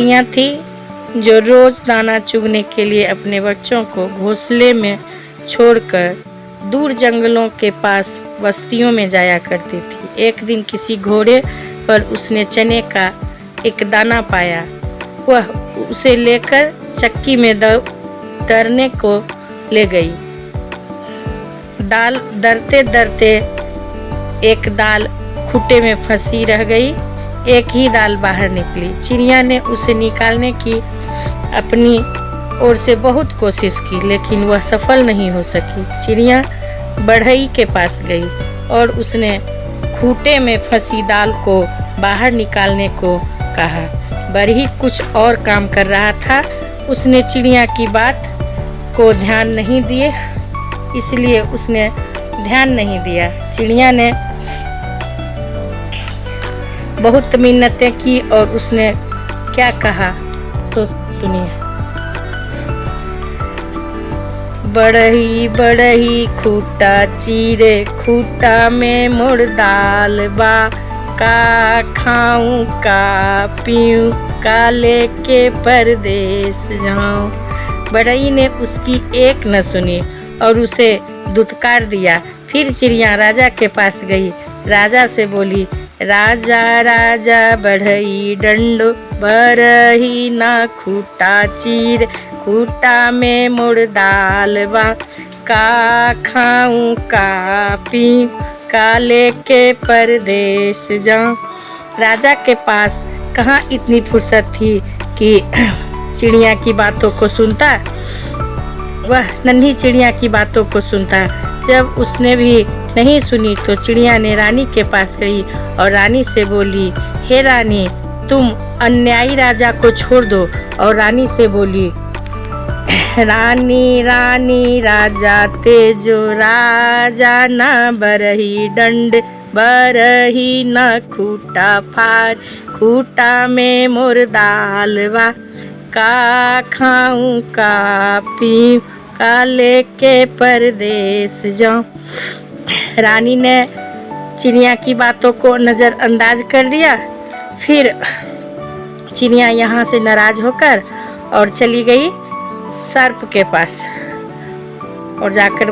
चिड़िया थी जो रोज दाना चुगने के लिए अपने बच्चों को घोंसले में छोड़कर दूर जंगलों के पास बस्तियों में जाया करती थी। एक दिन किसी घोड़े पर उसने चने का एक दाना पाया। वह उसे लेकर चक्की में दरने को ले गई। दाल दरते दरते एक दाल खूंटे में फंसी रह गई। एक ही दाल बाहर निकली। चिड़िया ने उसे निकालने की अपनी ओर से बहुत कोशिश की, लेकिन वह सफल नहीं हो सकी। चिड़िया बढ़ई के पास गई और उसने खूंटे में फंसी दाल को बाहर निकालने को कहा। बढ़ई कुछ और काम कर रहा था। उसने चिड़िया की बात को ध्यान नहीं दिए, इसलिए उसने ध्यान नहीं दिया। चिड़िया ने बहुत मिन्नतें की और उसने क्या कहा सुनिए। बढ़ई बढ़ई खूंटा चीरे, खूंटा में मोर दाल बा, का खाऊं का पीऊं, का लेके परदेस जाऊं। बढ़ई ने उसकी एक न सुनी और उसे धुतकार दिया। फिर चिड़िया राजा के पास गई। राजा से बोली, राजा राजा बढ़ई डंडो, बरही ना खूंटा चीर, खूंटा में मोर दाल बा, का खाऊं का पीऊं, का लेके परदेस जाऊं। राजा के पास कहाँ इतनी फुर्सत थी कि चिड़िया की बातों को सुनता। वह नन्ही चिड़िया की बातों को सुनता। जब उसने भी नहीं सुनी तो चिड़िया ने रानी के पास गई और रानी से बोली, हे रानी, तुम अन्यायी राजा को छोड़ दो। और रानी से बोली, रानी रानी राजा तेजो, राजा ना बरही डंड, बरही ना खूंटा फार, खूंटा में मोर दाल बा, का खाऊं का पीऊं, का लेके परदेस जाऊं। रानी ने चिड़िया की बातों को नज़रअंदाज कर दिया। फिर चिड़िया यहाँ से नाराज होकर और चली गई सर्प के पास और जाकर